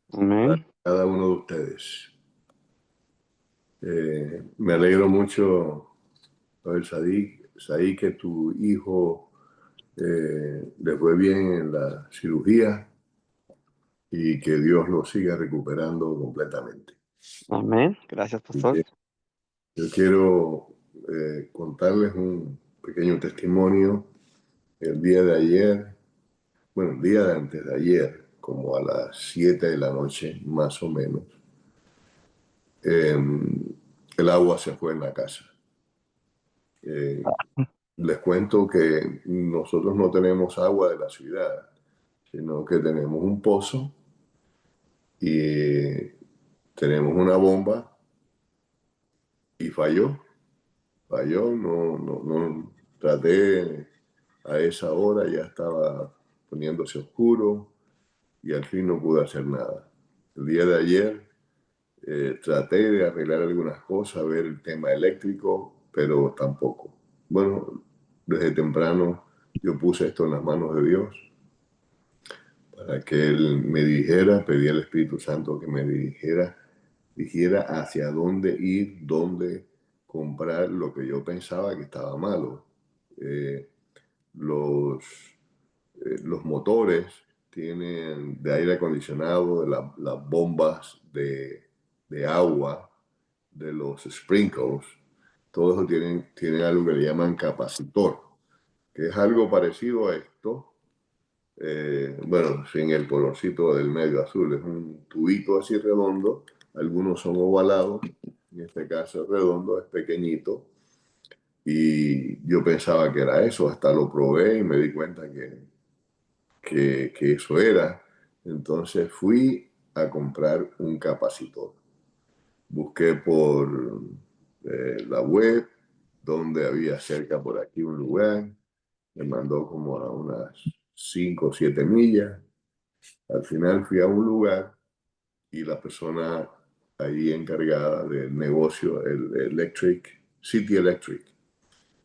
para Amén. cada uno de ustedes. Me alegro mucho, Saí, que tu hijo le fue bien en la cirugía y que Dios lo siga recuperando completamente. Amén. Gracias, Y pastor. yo quiero contarles un pequeño testimonio. El día de ayer, bueno, el día de antes de ayer, como a las 7 de la noche, más o menos, eh, el agua se fue en la casa. Eh, Les cuento que nosotros no tenemos agua de la ciudad, sino que tenemos un pozo y tenemos una bomba y falló, no, traté a esa hora, ya estaba poniéndose oscuro y al fin no pude hacer nada. El día de ayer traté de arreglar algunas cosas, ver el tema eléctrico, pero tampoco. Bueno, desde temprano yo puse esto en las manos de Dios para que Él me dijera, pedí al Espíritu Santo que me dijera hacia dónde ir, dónde comprar lo que yo pensaba que estaba malo. Eh, los, los motores tienen de aire acondicionado, las bombas de agua, de los sprinkles, todos tienen algo que le llaman capacitor, que es algo parecido a esto. Bueno, sin el colorcito del medio azul, es un tubito así redondo, algunos son ovalados, en este caso es redondo, es pequeñito, y yo pensaba que era eso, hasta lo probé y me di cuenta que eso era. Entonces fui a comprar un capacitor. Busqué por la web donde había cerca por aquí un lugar, me mandó como a unas 5 o 7 millas. Al final fui a un lugar y la persona ahí encargada del negocio, el City Electric,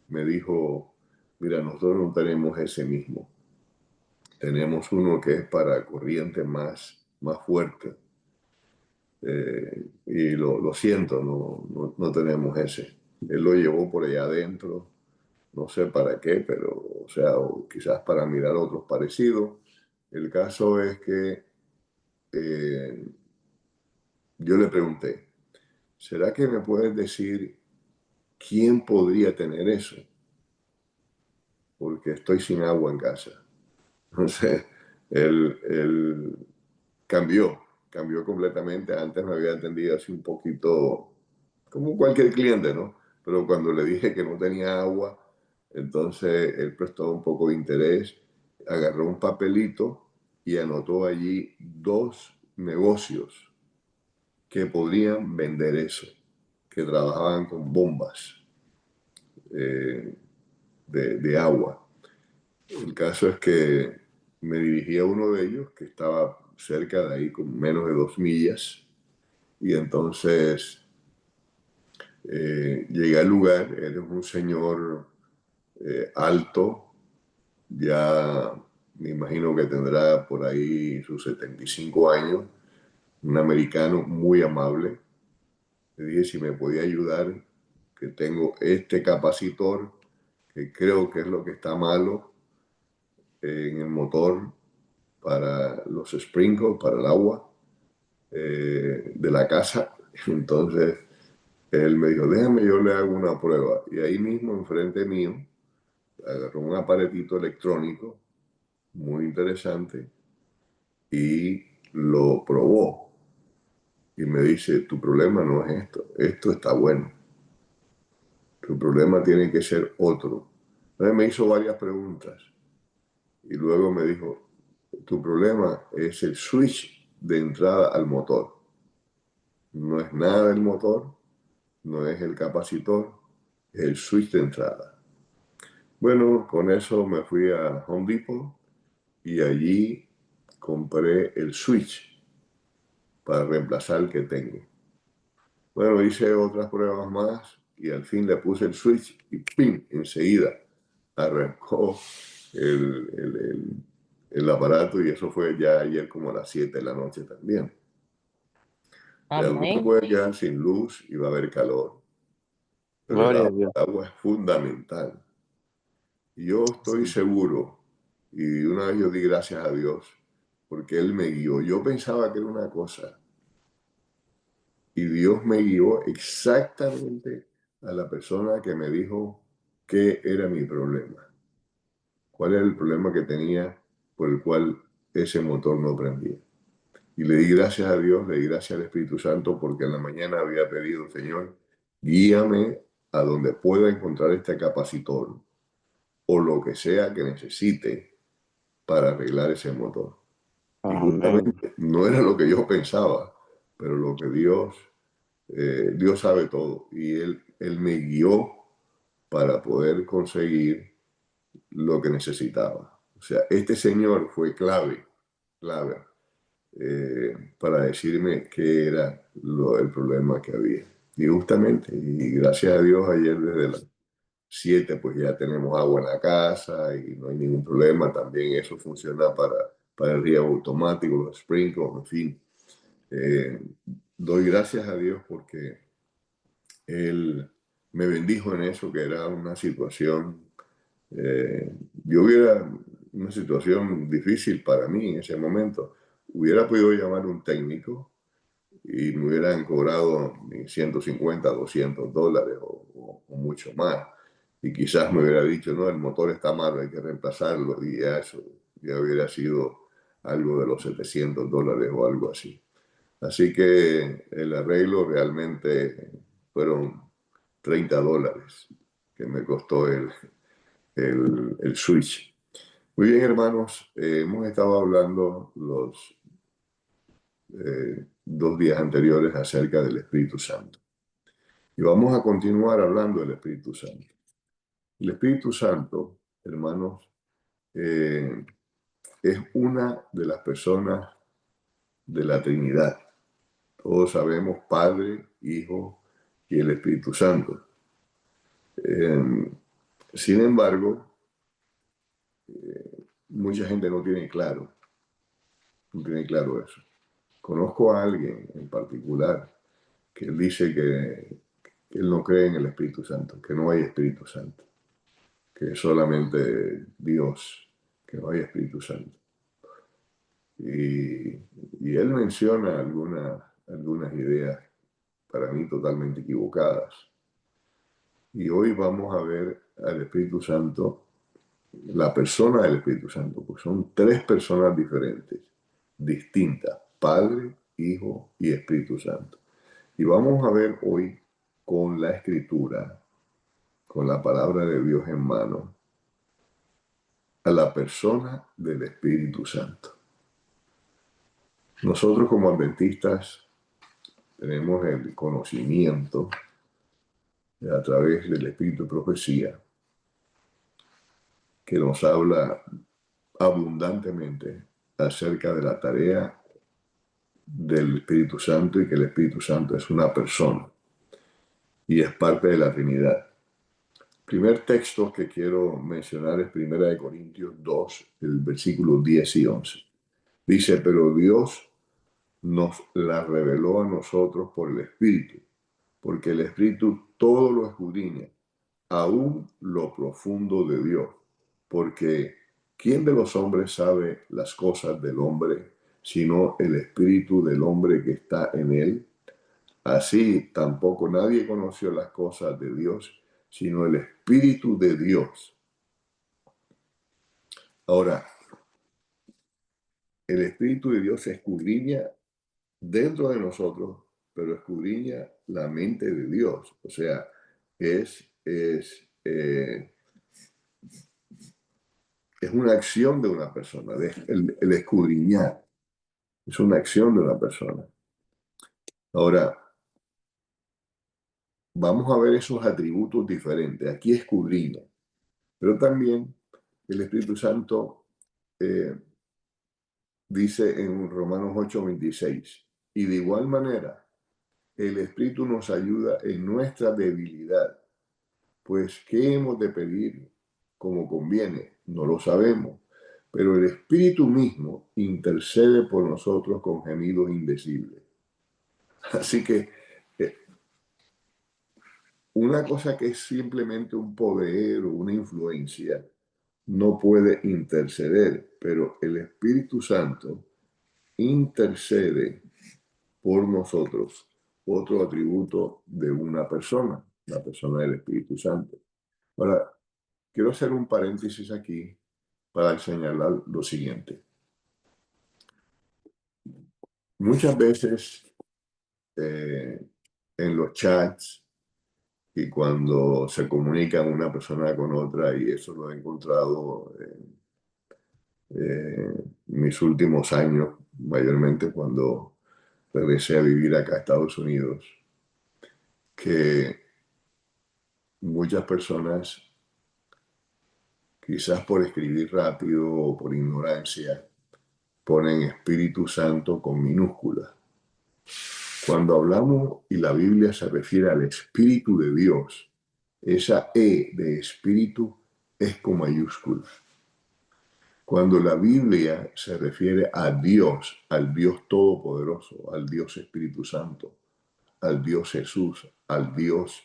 me dijo, mira, nosotros no tenemos ese mismo. Tenemos uno que es para corriente más fuerte. Y lo siento, no tenemos ese. Él lo llevó por allá adentro, no sé para qué, pero, o sea, o quizás para mirar otros parecidos. El caso es que eh, yo le pregunté, ¿será que me puedes decir quién podría tener eso? Porque estoy sin agua en casa. Entonces, él cambió completamente. Antes me había atendido así un poquito como cualquier cliente, ¿no? Pero cuando le dije que no tenía agua, entonces él prestó un poco de interés, agarró un papelito y anotó allí dos negocios que podrían vender eso, que trabajaban con bombas eh, de agua. El caso es que me dirigí a uno de ellos que estaba cerca de ahí, con menos de 2 millas, y entonces llegué al lugar. Él es un señor alto, ya me imagino que tendrá por ahí sus 75 años, un americano muy amable. Le dije si me podía ayudar, que tengo este capacitor, que creo que es lo que está malo en el motor para los sprinkles, para el agua de la casa. Entonces él me dijo, déjame, yo le hago una prueba. Y ahí mismo, enfrente mío, agarró un aparatito electrónico muy interesante y lo probó. Y me dice, tu problema no es esto está bueno. Tu problema tiene que ser otro. Entonces me hizo varias preguntas y luego me dijo, tu problema es el switch de entrada al motor. No es nada del motor, no es el capacitor, es el switch de entrada. Bueno, con eso me fui a Home Depot y allí compré el switch para reemplazar el que tengo. Bueno, hice otras pruebas más y al fin le puse el switch y ¡pim! Enseguida arrancó el, el, el aparato y eso fue ya ayer como a las 7 de la noche también. El mundo Amén. puede quedar sin luz y va a haber calor, pero Gloria a Dios. el agua es fundamental. Y yo estoy Sí. seguro, y una vez yo di gracias a Dios, porque Él me guió. Yo pensaba que era una cosa, y Dios me guió exactamente a la persona que me dijo qué era mi problema, cuál era el problema que tenía por el cual ese motor no prendía. Y le di gracias a Dios, le di gracias al Espíritu Santo, porque en la mañana había pedido, Señor, guíame a donde pueda encontrar este capacitor o lo que sea que necesite para arreglar ese motor. Y Amén. justamente no era lo que yo pensaba, pero lo que Dios sabe todo. Y él me guió para poder conseguir lo que necesitaba. O sea, este señor fue clave para decirme qué era el problema que había. Y justamente, y gracias a Dios, ayer desde las 7 pues ya tenemos agua en la casa y no hay ningún problema. También eso funciona para el riego automático, los sprinklers, en fin. Eh, Doy gracias a Dios porque Él me bendijo en eso, que era una situación, yo hubiera, una situación difícil para mí en ese momento. Hubiera podido llamar un técnico y me hubieran cobrado $150, $200 o mucho más. Y quizás me hubiera dicho, no, el motor está malo, hay que reemplazarlo. Y ya eso ya hubiera sido algo de los $700 o algo así. Así que el arreglo realmente fueron $30 que me costó el switch. Muy bien, hermanos, hemos estado hablando los 2 días anteriores acerca del Espíritu Santo. Y vamos a continuar hablando del Espíritu Santo. El Espíritu Santo, hermanos, es una de las personas de la Trinidad. Todos sabemos Padre, Hijo y el Espíritu Santo. Sin embargo, mucha gente no tiene claro eso. Conozco a alguien en particular que dice que él no cree en el Espíritu Santo, que no hay Espíritu Santo, que es solamente Dios, que no hay Espíritu Santo. Y, y él menciona algunas ideas para mí totalmente equivocadas. Y hoy vamos a ver al Espíritu Santo, la persona del Espíritu Santo, pues son 3 personas diferentes, distintas, Padre, Hijo y Espíritu Santo. Y vamos a ver hoy con la Escritura, con la palabra de Dios en mano, a la persona del Espíritu Santo. Nosotros como adventistas tenemos el conocimiento a través del Espíritu de Profecía que nos habla abundantemente acerca de la tarea del Espíritu Santo y que el Espíritu Santo es una persona y es parte de la Trinidad. El primer texto que quiero mencionar es 1 Corintios 2, el versículo 10 y 11. Dice, pero Dios nos la reveló a nosotros por el Espíritu, porque el Espíritu todo lo escudriña, aún lo profundo de Dios, porque ¿quién de los hombres sabe las cosas del hombre, sino el Espíritu del hombre que está en él? Así tampoco nadie conoció las cosas de Dios, sino el Espíritu de Dios. Ahora, el Espíritu de Dios se escudriña dentro de nosotros, pero escudriña la mente de Dios. O sea, es una acción de una persona. El escudriñar es una acción de una persona. Ahora, vamos a ver esos atributos diferentes. Aquí escudriña, pero también el Espíritu Santo dice en Romanos 8:26, y de igual manera, el Espíritu nos ayuda en nuestra debilidad, pues ¿qué hemos de pedir como conviene? No lo sabemos, pero el Espíritu mismo intercede por nosotros con gemidos indecibles. Así que una cosa que es simplemente un poder o una influencia no puede interceder, pero el Espíritu Santo intercede por nosotros, otro atributo de una persona, la persona del Espíritu Santo. Ahora, quiero hacer un paréntesis aquí para señalar lo siguiente. Muchas veces en los chats y cuando se comunica una persona con otra, y eso lo he encontrado en mis últimos años, mayormente cuando regresé a vivir acá a Estados Unidos, que muchas personas, quizás por escribir rápido o por ignorancia, ponen Espíritu Santo con minúsculas. Cuando hablamos y la Biblia se refiere al Espíritu de Dios, esa E de Espíritu es con mayúscula. Cuando la Biblia se refiere a Dios, al Dios Todopoderoso, al Dios Espíritu Santo, al Dios Jesús, al Dios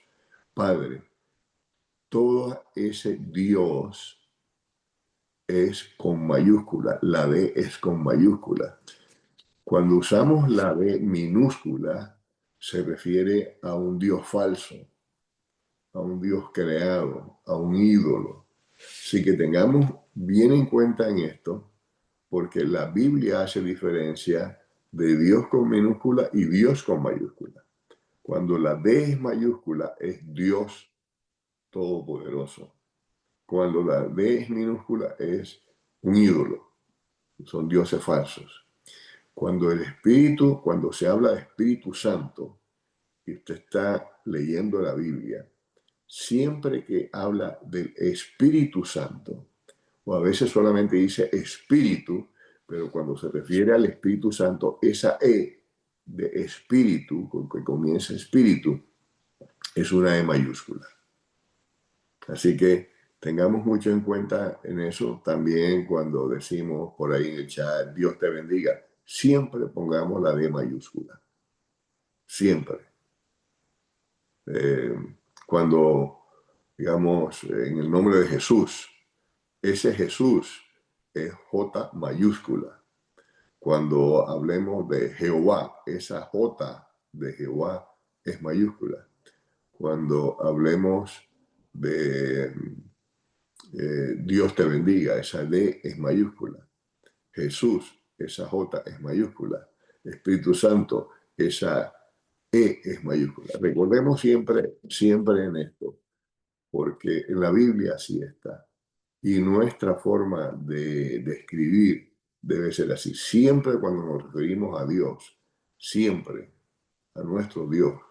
Padre, todo ese Dios es con mayúscula, la D es con mayúscula. Cuando usamos la D minúscula, se refiere a un Dios falso, a un Dios creado, a un ídolo. Así que tengamos bien en cuenta en esto, porque la Biblia hace diferencia de Dios con minúscula y Dios con mayúscula. Cuando la D es mayúscula, es Dios Todopoderoso. Cuando la D es minúscula, es un ídolo. Son dioses falsos. Cuando se habla de Espíritu Santo, y usted está leyendo la Biblia, siempre que habla del Espíritu Santo, o a veces solamente dice Espíritu, pero cuando se refiere al Espíritu Santo, esa E de Espíritu, con que comienza Espíritu, es una E mayúscula. Así que tengamos mucho en cuenta en eso. También cuando decimos por ahí en el chat, Dios te bendiga, siempre pongamos la D mayúscula. Siempre. Cuando, digamos, en el nombre de Jesús, ese Jesús es J mayúscula. Cuando hablemos de Jehová, esa J de Jehová es mayúscula. Cuando hablemos de Dios te bendiga, esa D es mayúscula. Jesús, esa J es mayúscula. Espíritu Santo, esa E es mayúscula. Recordemos siempre, siempre en esto, porque en la Biblia así está. Y nuestra forma de escribir debe ser así. Siempre cuando nos referimos a Dios, siempre a nuestro Dios,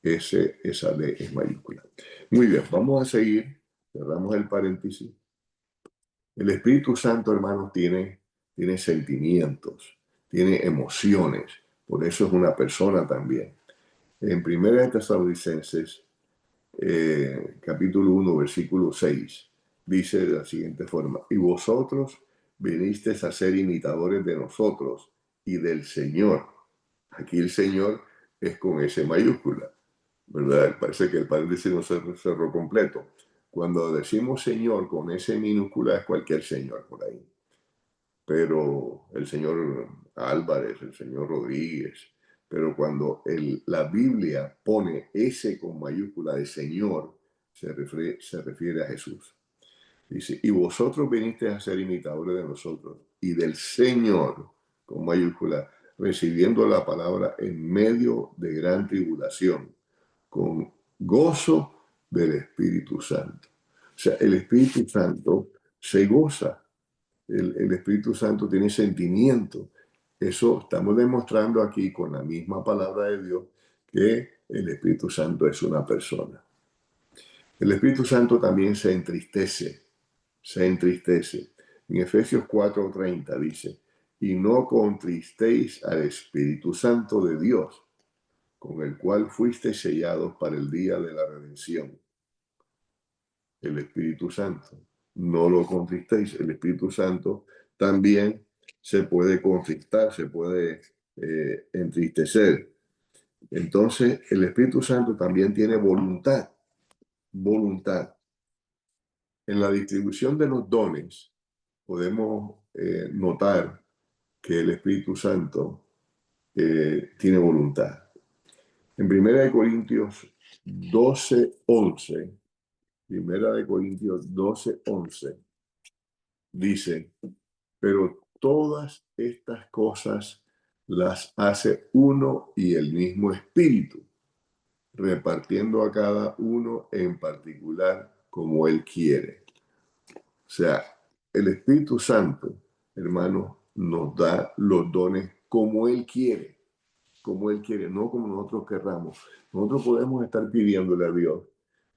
esa D es mayúscula. Muy bien, vamos a seguir. Cerramos el paréntesis. El Espíritu Santo, hermanos, tiene sentimientos, tiene emociones. Por eso es una persona también. En 1 Tesalonicenses, capítulo 1, versículo 6, dice de la siguiente forma: y vosotros vinisteis a ser imitadores de nosotros y del Señor. Aquí el Señor es con S mayúscula, ¿verdad? Parece que el paréntesis no se cerró completo. Cuando decimos Señor con S minúscula es cualquier Señor por ahí. Pero el señor Álvarez, el señor Rodríguez, pero cuando la Biblia pone S con mayúscula de Señor, se refiere a Jesús. Dice, y vosotros vinisteis a ser imitadores de nosotros y del Señor, con mayúscula, recibiendo la palabra en medio de gran tribulación, con gozo del Espíritu Santo. O sea, el Espíritu Santo se goza. El Espíritu Santo tiene sentimiento. Eso estamos demostrando aquí con la misma palabra de Dios, que el Espíritu Santo es una persona. El Espíritu Santo también se entristece. En Efesios 4:30 dice, y no contristéis al Espíritu Santo de Dios, con el cual fuisteis sellados para el día de la redención. El Espíritu Santo. no lo contristéis. El Espíritu Santo también se puede contristar, se puede entristecer. Entonces, el Espíritu Santo también tiene voluntad, voluntad. En la distribución de los dones podemos notar que el Espíritu Santo tiene voluntad. En 1 Corintios 12:11, 1 Corintios 12:11, dice, pero todas estas cosas las hace uno y el mismo Espíritu, repartiendo a cada uno en particular como Él quiere. O sea, el Espíritu Santo, hermano, nos da los dones como Él quiere, no como nosotros querramos. Nosotros podemos estar pidiéndole a Dios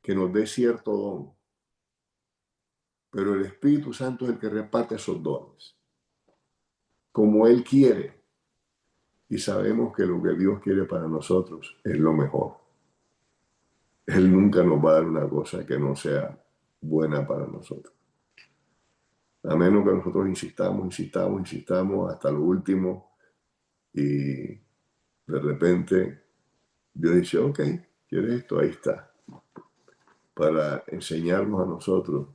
que nos dé cierto don, pero el Espíritu Santo es el que reparte esos dones, como Él quiere. Y sabemos que lo que Dios quiere para nosotros es lo mejor. Él nunca nos va a dar una cosa que no sea buena para nosotros. A menos que nosotros insistamos hasta lo último y de repente Dios dice, ok, ¿quieres esto? Ahí está. Para enseñarnos a nosotros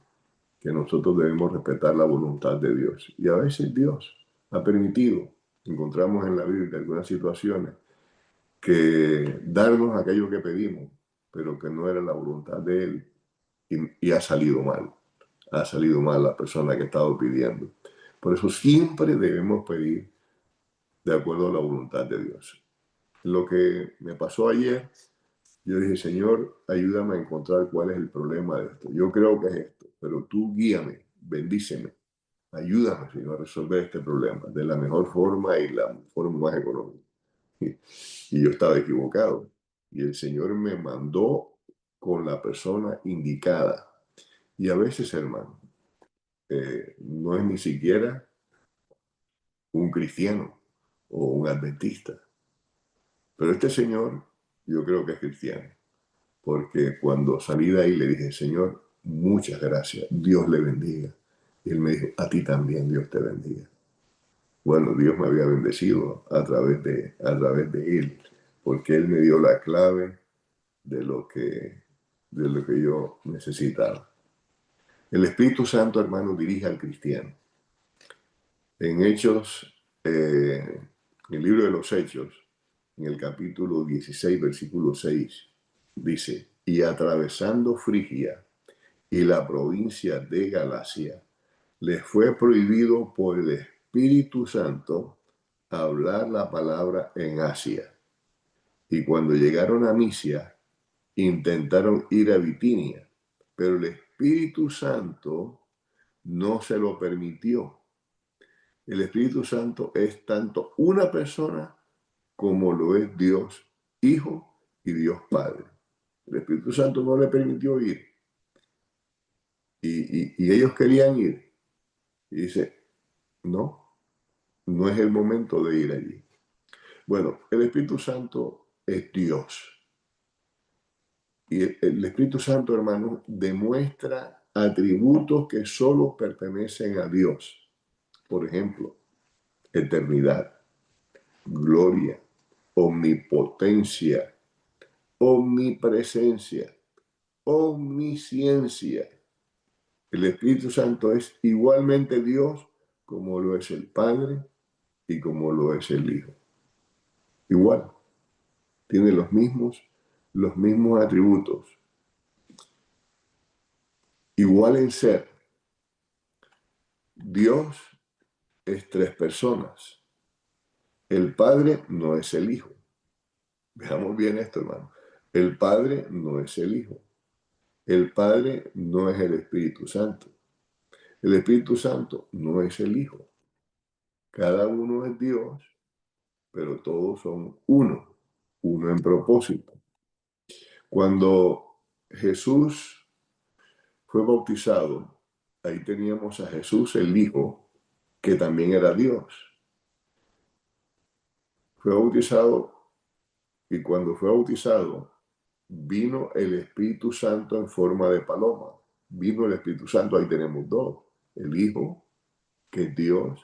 que nosotros debemos respetar la voluntad de Dios. Y a veces Dios ha permitido, encontramos en la Biblia algunas situaciones, que darnos aquello que pedimos, pero que no era la voluntad de Él y ha salido mal. Ha salido mal la persona que ha estado pidiendo. Por eso siempre debemos pedir de acuerdo a la voluntad de Dios. Lo que me pasó ayer, yo dije, Señor, ayúdame a encontrar cuál es el problema de esto. Yo creo que es esto, pero tú guíame, bendíceme, ayúdame, Señor, a resolver este problema de la mejor forma y la forma más económica. Y yo estaba equivocado. Y el Señor me mandó con la persona indicada. Y a veces, hermano, no es ni siquiera un cristiano o un adventista. Pero este señor, yo creo que es cristiano. Porque cuando salí de ahí le dije, Señor, muchas gracias, Dios le bendiga. Y él me dijo, a ti también Dios te bendiga. Bueno, Dios me había bendecido a través de él, porque él me dio la clave de lo que, de lo que yo necesitaba. El Espíritu Santo, hermano, dirige al cristiano. En Hechos, en el libro de los Hechos, en el capítulo 16, versículo 6, dice, y atravesando Frigia y la provincia de Galacia, les fue prohibido por el Espíritu Santo hablar la palabra en Asia. Y cuando llegaron a Misia, intentaron ir a Bitinia, pero el Espíritu Santo no se lo permitió. El Espíritu Santo es tanto una persona como lo es Dios Hijo y Dios Padre. El Espíritu Santo no le permitió ir. Y ellos querían ir. Y dice, no, no es el momento de ir allí. Bueno, el Espíritu Santo es Dios. Y el Espíritu Santo, hermano, demuestra atributos que solo pertenecen a Dios. Por ejemplo, eternidad, gloria, omnipotencia, omnipresencia, omnisciencia. El Espíritu Santo es igualmente Dios como lo es el Padre y como lo es el Hijo. Igual, tiene los mismos atributos. Igual en ser. Dios es tres personas. El Padre no es el Hijo. Veamos bien esto, hermano. El Padre no es el Hijo. El Padre no es el Espíritu Santo. El Espíritu Santo no es el Hijo. Cada uno es Dios, pero todos son uno en propósito. Cuando Jesús fue bautizado, ahí teníamos a Jesús el Hijo, que también era Dios. Fue bautizado y cuando fue bautizado, vino el Espíritu Santo en forma de paloma. vino el Espíritu Santo, ahí tenemos dos. El Hijo, que es Dios,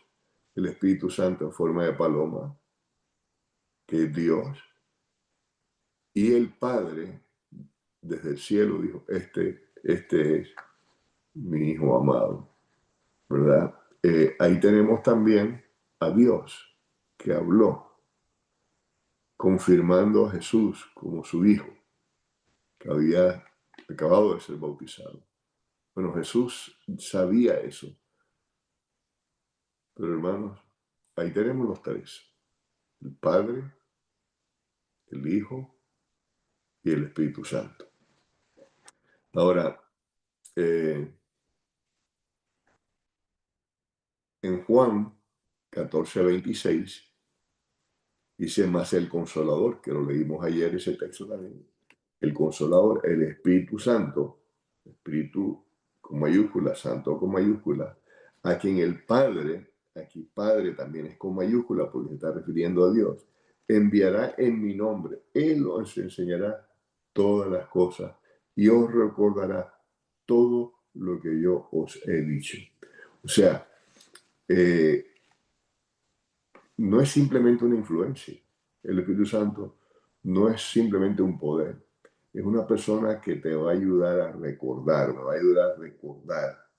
el Espíritu Santo en forma de paloma, que es Dios, y el Padre desde el cielo dijo, este es mi Hijo amado, ¿verdad? Ahí tenemos también a Dios, que habló, confirmando a Jesús como su Hijo, que había acabado de ser bautizado. Bueno, Jesús sabía eso, pero hermanos, ahí tenemos los tres, el Padre, el Hijo y el Espíritu Santo. Ahora, en Juan 14:26 dice más el Consolador, que lo leímos ayer ese texto también, el Consolador, el Espíritu Santo, Espíritu con mayúscula, Santo con mayúscula, a quien el Padre, aquí Padre también es con mayúscula porque se está refiriendo a Dios, enviará en mi nombre. Él os enseñará todas las cosas y os recordará todo lo que yo os he dicho. O sea, no es simplemente una influencia. El Espíritu Santo no es simplemente un poder. Es una persona que te va a ayudar a recordar, me va a ayudar a recordar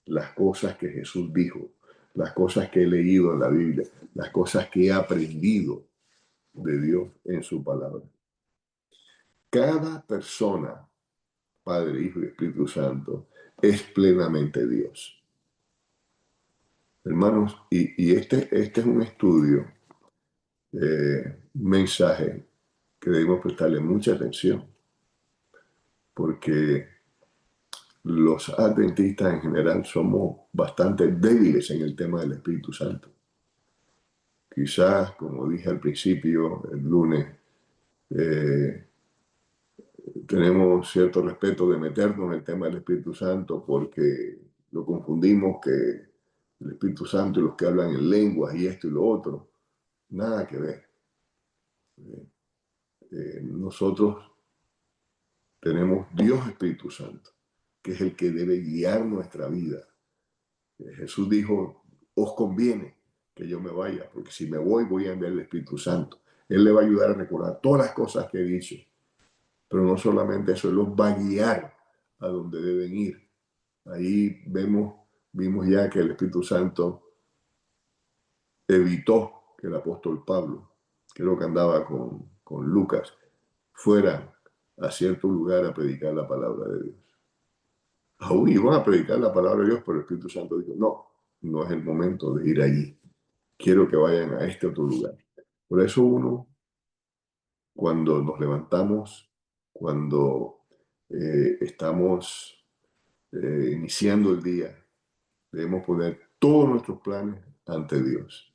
las cosas que Jesús dijo, las cosas que he leído en la Biblia, las cosas que he aprendido de Dios en su palabra. Cada persona, Padre, Hijo y Espíritu Santo, es plenamente Dios. Hermanos, y este es un estudio, un mensaje que debemos prestarle mucha atención, porque los adventistas en general somos bastante débiles en el tema del Espíritu Santo. Quizás, como dije al principio, el lunes, tenemos cierto respeto de meternos en el tema del Espíritu Santo porque lo confundimos que el Espíritu Santo y los que hablan en lenguas y esto y lo otro, nada que ver. Nosotros tenemos Dios Espíritu Santo, que es el que debe guiar nuestra vida. Jesús dijo, os conviene que yo me vaya, porque si me voy a enviar el Espíritu Santo. Él le va a ayudar a recordar todas las cosas que he dicho. Pero no solamente eso, Él los va a guiar a donde deben ir. Ahí vimos ya que el Espíritu Santo evitó que el apóstol Pablo, creo que andaba con Lucas, fuera a cierto lugar a predicar la palabra de Dios. Aún iban a predicar la palabra de Dios, pero el Espíritu Santo dijo, no es el momento de ir allí. Quiero que vayan a este otro lugar. Por eso uno, cuando nos levantamos, cuando estamos iniciando el día, debemos poner todos nuestros planes ante Dios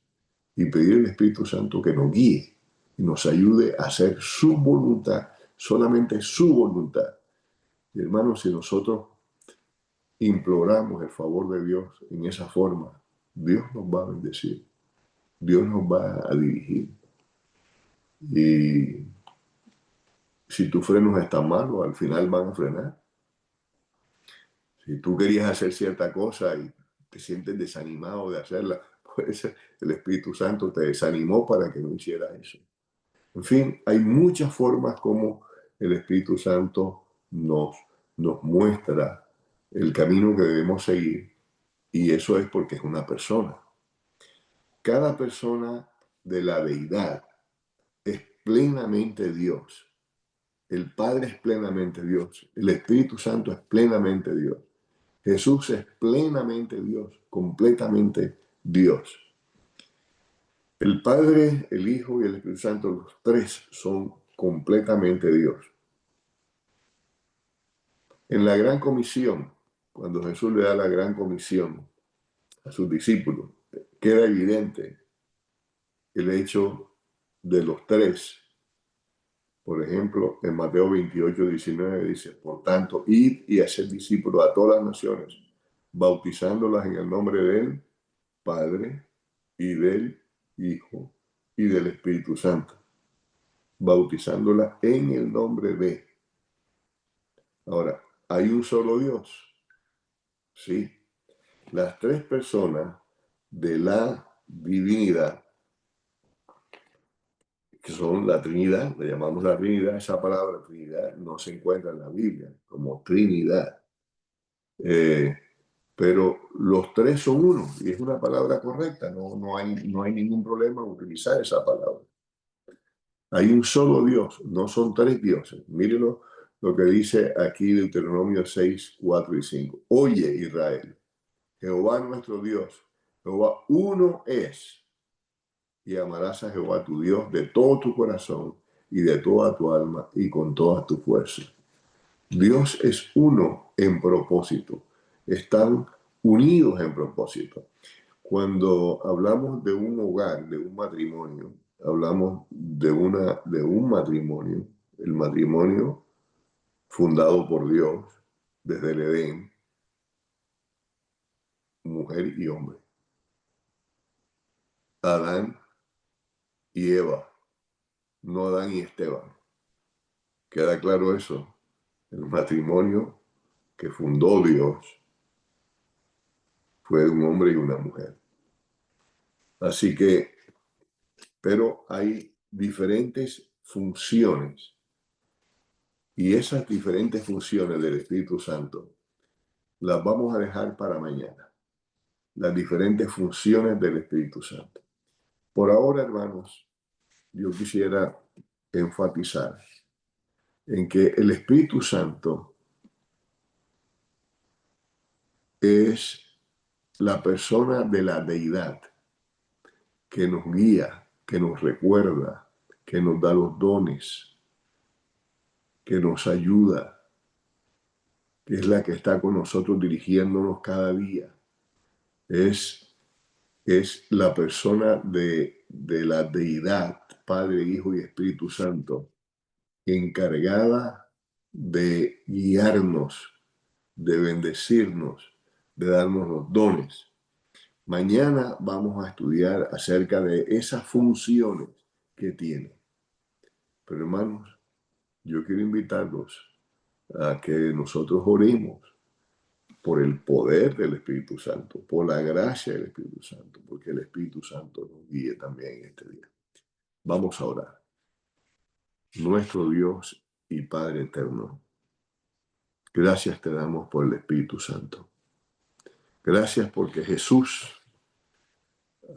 y pedir al Espíritu Santo que nos guíe y nos ayude a hacer su voluntad, solamente su voluntad. Y hermanos, si nosotros imploramos el favor de Dios en esa forma, Dios nos va a bendecir, Dios nos va a dirigir. Y si tus frenos están malos, al final van a frenar. Si tú querías hacer cierta cosa y te sientes desanimado de hacerla, pues el Espíritu Santo te desanimó para que no hicieras eso. En fin, hay muchas formas como el Espíritu Santo nos muestra el camino que debemos seguir, y eso es porque es una persona. Cada persona de la deidad es plenamente Dios. El Padre es plenamente Dios. El Espíritu Santo es plenamente Dios. Jesús es plenamente Dios, completamente Dios. El Padre, el Hijo y el Espíritu Santo, los tres son completamente Dios. En la gran comisión, cuando Jesús le da la gran comisión a sus discípulos, queda evidente el hecho de los tres. Por ejemplo, en Mateo 28:19 dice, por tanto, id y haced discípulos a todas las naciones, bautizándolas en el nombre del Padre y del Hijo y del Espíritu Santo, bautizándolas en el nombre de. Ahora, hay un solo Dios, ¿sí? Las tres personas de la divinidad, que son la Trinidad, le llamamos la Trinidad, esa palabra Trinidad no se encuentra en la Biblia como Trinidad. Pero los tres son uno y es una palabra correcta, no hay ningún problema en utilizar esa palabra. Hay un solo Dios, no son tres dioses. Mírenlo lo que dice aquí Deuteronomio 6, 4 y 5. Oye Israel, Jehová nuestro Dios, Jehová uno es, y amarás a Jehová tu Dios de todo tu corazón y de toda tu alma y con todas tus fuerzas. Dios es uno en propósito, están unidos en propósito. Cuando hablamos de un hogar, de un matrimonio, hablamos de un matrimonio, el matrimonio fundado por Dios desde el Edén, mujer y hombre, Adán y Eva, no Adán y Esteban. ¿Queda claro eso? El matrimonio que fundó Dios fue de un hombre y una mujer. Así que, pero hay diferentes funciones y esas diferentes funciones del Espíritu Santo las vamos a dejar para mañana. Las diferentes funciones del Espíritu Santo. Por ahora, hermanos, yo quisiera enfatizar en que el Espíritu Santo es la persona de la deidad que nos guía, que nos recuerda, que nos da los dones, que nos ayuda, que es la que está con nosotros dirigiéndonos cada día. Es la persona de la deidad, Padre, Hijo y Espíritu Santo, encargada de guiarnos, de bendecirnos, de darnos los dones. Mañana vamos a estudiar acerca de esas funciones que tiene. Pero hermanos, yo quiero invitarlos a que nosotros oremos por el poder del Espíritu Santo, por la gracia del Espíritu Santo, porque el Espíritu Santo nos guíe también en este día. Vamos a orar. Nuestro Dios y Padre eterno, gracias te damos por el Espíritu Santo. Gracias porque Jesús,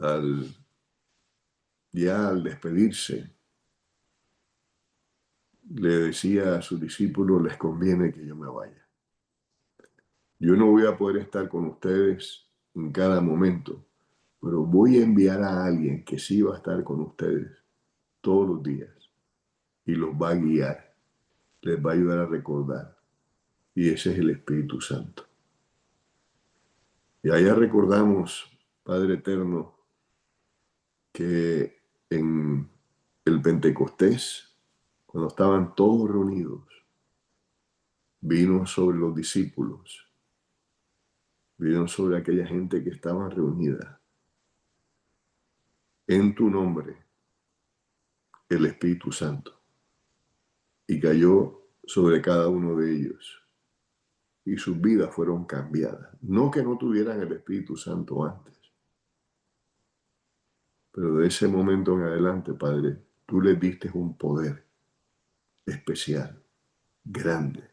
al despedirse, le decía a sus discípulos, les conviene que yo me vaya. Yo no voy a poder estar con ustedes en cada momento, pero voy a enviar a alguien que sí va a estar con ustedes todos los días y los va a guiar, les va a ayudar a recordar. Y ese es el Espíritu Santo. Y allá recordamos, Padre Eterno, que en el Pentecostés, cuando estaban todos reunidos, vino sobre los discípulos, vino sobre aquella gente que estaba reunida. En tu nombre, el Espíritu Santo, y cayó sobre cada uno de ellos, y sus vidas fueron cambiadas. No que no tuvieran el Espíritu Santo antes, pero de ese momento en adelante, Padre, tú les diste un poder especial, grande.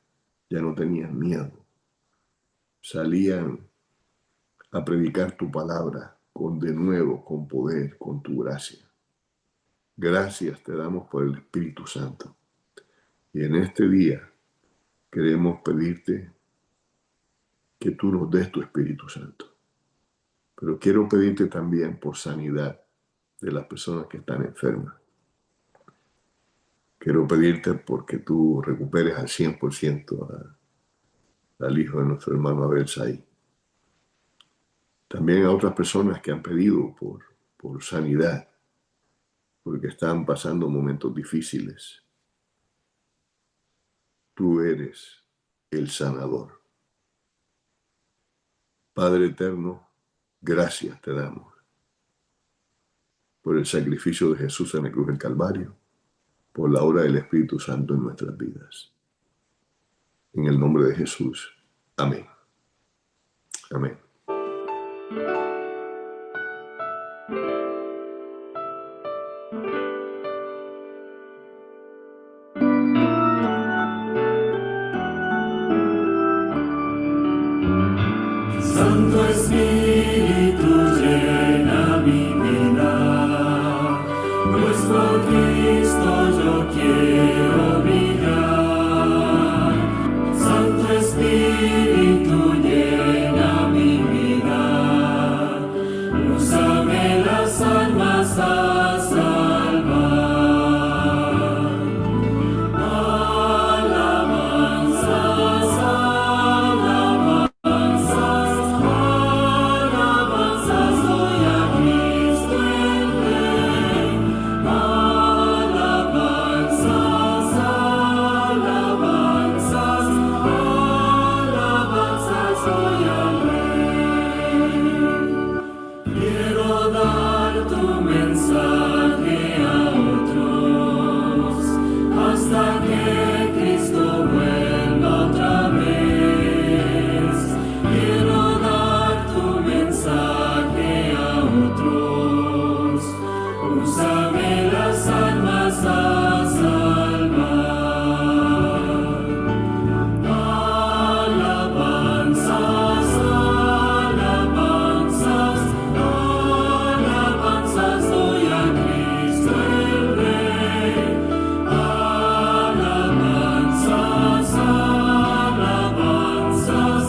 Ya no tenían miedo. Salían a predicar tu palabra con de nuevo, con poder, con tu gracia. Gracias te damos por el Espíritu Santo. Y en este día queremos pedirte que tú nos des tu Espíritu Santo. Pero quiero pedirte también por sanidad de las personas que están enfermas. Quiero pedirte porque tú recuperes al 100% al hijo de nuestro hermano Abel Saí. También a otras personas que han pedido por sanidad, porque están pasando momentos difíciles. Tú eres el sanador. Padre eterno, gracias te damos por el sacrificio de Jesús en la cruz del Calvario, por la obra del Espíritu Santo en nuestras vidas. En el nombre de Jesús. Amén. Amén. Santo Espíritu llena mi vida, nuestro Cristo yo quiero brillar. Santo Espíritu llena mi vida, úsame las almas a salvar. Alabanzas, alabanzas, alabanzas doy a Cristo el Rey. Alabanzas, alabanzas, alabanzas doy al Rey. Quiero dar tu mensaje a otros hasta que Cristo vuelva otra vez. Quiero dar tu mensaje a otros. Úsame las almas a salvar. Alabanzas, alabanzas, alabanzas doy a Cristo el Rey. Alabanzas, alabanzas,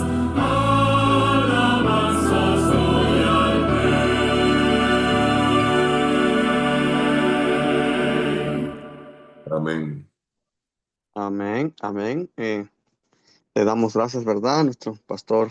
alabanzas doy al Rey. Amén. Amén, amén. Le damos gracias, ¿verdad? A nuestro pastor